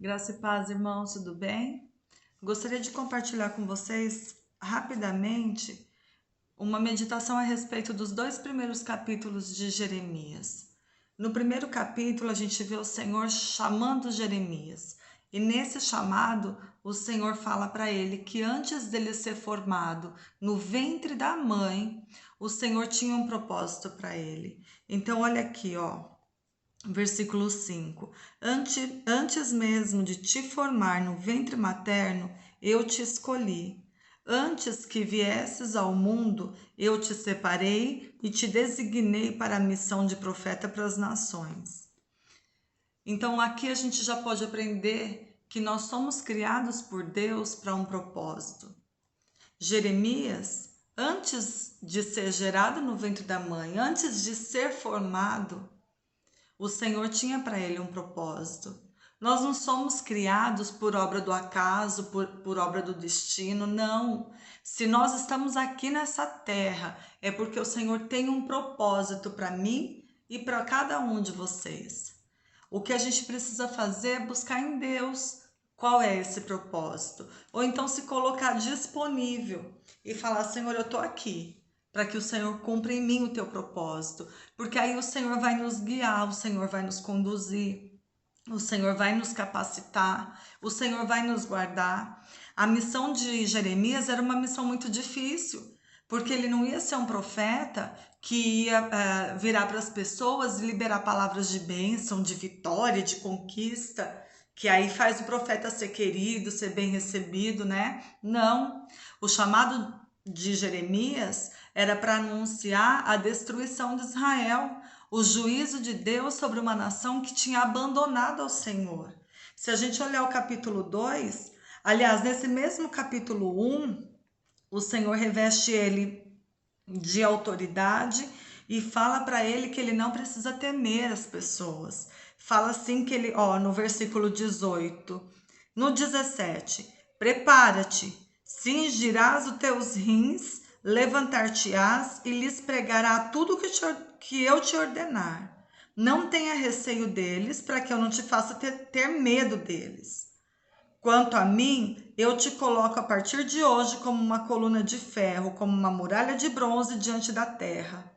Graça e paz, irmãos, tudo bem? Gostaria de compartilhar com vocês rapidamente uma meditação a respeito dos dois primeiros capítulos de Jeremias. No primeiro capítulo, a gente vê o Senhor chamando Jeremias, e nesse chamado, o Senhor fala para ele que antes dele ser formado no ventre da mãe, o Senhor tinha um propósito para ele. Então, olha aqui, ó. Versículo 5: Antes mesmo de te formar no ventre materno, eu te escolhi. Antes que viesses ao mundo, eu te separei e te designei para a missão de profeta para as nações. Então, aqui a gente já pode aprender que nós somos criados por Deus para um propósito. Jeremias, antes de ser gerado no ventre da mãe, antes de ser formado, o Senhor tinha para ele um propósito. Nós não somos criados por obra do acaso, por obra do destino, não. Se nós estamos aqui nessa terra, é porque o Senhor tem um propósito para mim e para cada um de vocês. O que a gente precisa fazer é buscar em Deus qual é esse propósito. Ou então se colocar disponível e falar: Senhor, eu estou aqui para que o Senhor cumpra em mim o teu propósito, porque aí o Senhor vai nos guiar, o Senhor vai nos conduzir, o Senhor vai nos capacitar, o Senhor vai nos guardar. A missão de Jeremias era uma missão muito difícil, porque ele não ia ser um profeta que ia virar para as pessoas e liberar palavras de bênção, de vitória, de conquista, que aí faz o profeta ser querido, ser bem recebido, né? Não. O chamado de Jeremias era para anunciar a destruição de Israel, o juízo de Deus sobre uma nação que tinha abandonado ao Senhor. Se a gente olhar o capítulo 2, aliás, nesse mesmo capítulo 1, o Senhor reveste ele de autoridade e fala para ele que ele não precisa temer as pessoas. Fala assim que ele, ó, no versículo 18, no 17, prepara-te, cingirás os teus rins, levantar-te-ás e lhes pregará tudo que eu te ordenar. Não tenha receio deles, para que eu não te faça ter medo deles. Quanto a mim, eu te coloco a partir de hoje como uma coluna de ferro, como uma muralha de bronze diante da terra.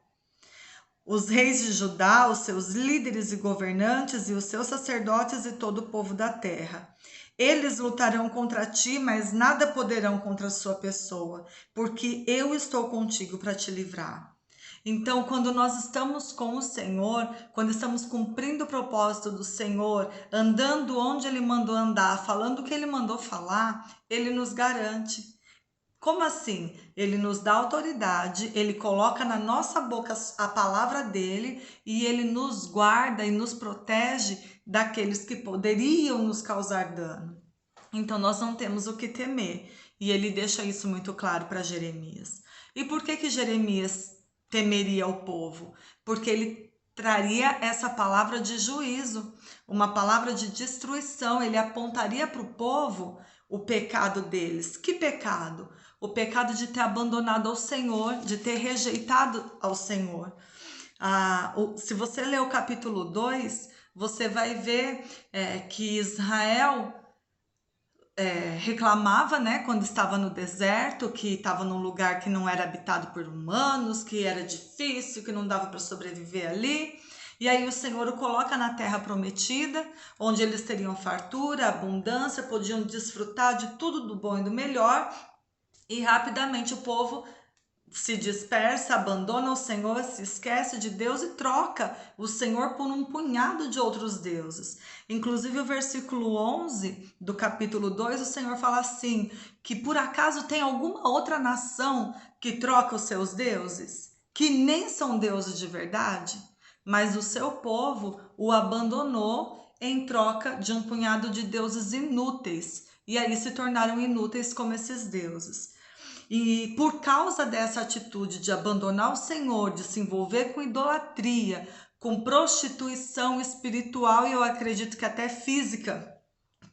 Os reis de Judá, os seus líderes e governantes, e os seus sacerdotes e todo o povo da terra. Eles lutarão contra ti, mas nada poderão contra a sua pessoa, porque eu estou contigo para te livrar. Então, quando nós estamos com o Senhor, quando estamos cumprindo o propósito do Senhor, andando onde Ele mandou andar, falando o que Ele mandou falar, Ele nos garante. Como assim? Ele nos dá autoridade, ele coloca na nossa boca a palavra dele e ele nos guarda e nos protege daqueles que poderiam nos causar dano. Então nós não temos o que temer. E ele deixa isso muito claro para Jeremias. E por que Jeremias temeria o povo? Porque ele traria essa palavra de juízo, uma palavra de destruição. Ele apontaria para o povo o pecado deles. Que pecado? O pecado de ter abandonado ao Senhor, de ter rejeitado ao Senhor. Se você ler o capítulo 2, você vai ver que Israel reclamava, né, quando estava no deserto, que estava num lugar que não era habitado por humanos, que era difícil, que não dava para sobreviver ali. E aí o Senhor o coloca na terra prometida, onde eles teriam fartura, abundância, podiam desfrutar de tudo do bom e do melhor. E rapidamente o povo se dispersa, abandona o Senhor, se esquece de Deus e troca o Senhor por um punhado de outros deuses. Inclusive o versículo 11 do capítulo 2, o Senhor fala assim, que por acaso tem alguma outra nação que troca os seus deuses, que nem são deuses de verdade, mas o seu povo o abandonou em troca de um punhado de deuses inúteis, e aí se tornaram inúteis como esses deuses. E por causa dessa atitude de abandonar o Senhor, de se envolver com idolatria, com prostituição espiritual e eu acredito que até física,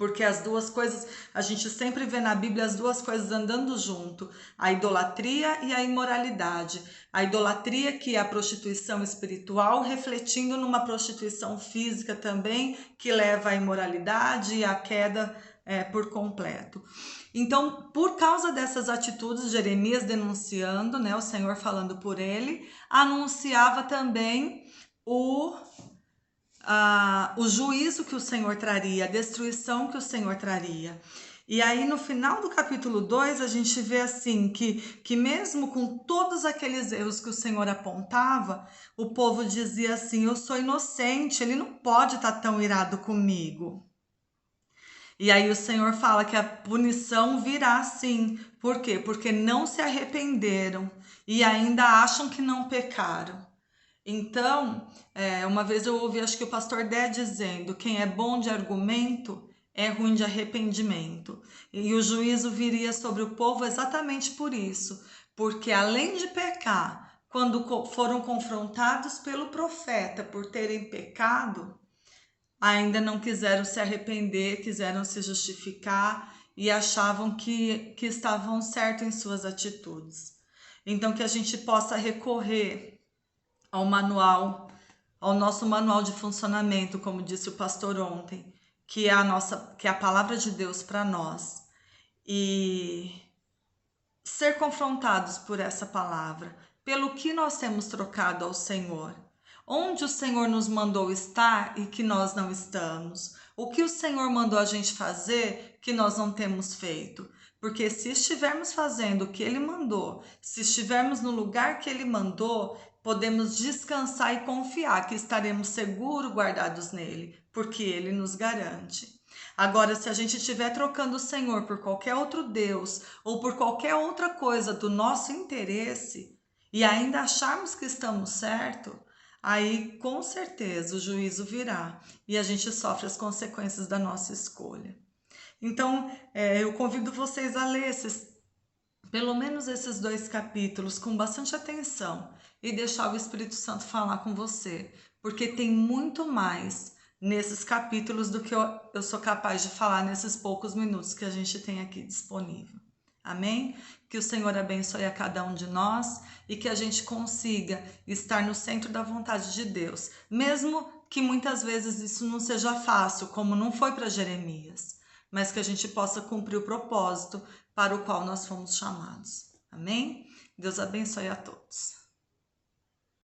Porque as duas coisas, a gente sempre vê na Bíblia as duas coisas andando junto, a idolatria e a imoralidade. A idolatria, que é a prostituição espiritual, refletindo numa prostituição física também, que leva à imoralidade e à queda por completo. Então, por causa dessas atitudes, Jeremias denunciando, né, o Senhor falando por ele, anunciava também o juízo que o Senhor traria, a destruição que o Senhor traria. E aí no final do capítulo 2 a gente vê assim que mesmo com todos aqueles erros que o Senhor apontava, o povo dizia assim: eu sou inocente, ele não pode estar tão irado comigo. E aí o Senhor fala que a punição virá sim. Por quê? Porque não se arrependeram e ainda acham que não pecaram. Então, uma vez eu ouvi, acho que o pastor Dé dizendo: quem é bom de argumento é ruim de arrependimento. E o juízo viria sobre o povo exatamente por isso, porque além de pecar, quando foram confrontados pelo profeta por terem pecado, ainda não quiseram se arrepender, quiseram se justificar e achavam que estavam certos em suas atitudes. Então, que a gente possa recorrer ao manual, ao nosso manual de funcionamento, como disse o pastor ontem, que é a palavra de Deus para nós, e ser confrontados por essa palavra, pelo que nós temos trocado ao Senhor, onde o Senhor nos mandou estar e que nós não estamos, o que o Senhor mandou a gente fazer que nós não temos feito. Porque se estivermos fazendo o que Ele mandou, se estivermos no lugar que Ele mandou, podemos descansar e confiar que estaremos seguros guardados nele, porque Ele nos garante. Agora, se a gente estiver trocando o Senhor por qualquer outro Deus ou por qualquer outra coisa do nosso interesse e ainda acharmos que estamos certo, aí com certeza o juízo virá e a gente sofre as consequências da nossa escolha. Então, eu convido vocês a ler pelo menos esses 2 capítulos com bastante atenção e deixar o Espírito Santo falar com você, porque tem muito mais nesses capítulos do que eu sou capaz de falar nesses poucos minutos que a gente tem aqui disponível. Amém? Que o Senhor abençoe a cada um de nós e que a gente consiga estar no centro da vontade de Deus, mesmo que muitas vezes isso não seja fácil, como não foi para Jeremias, mas que a gente possa cumprir o propósito para o qual nós fomos chamados. Amém? Deus abençoe a todos.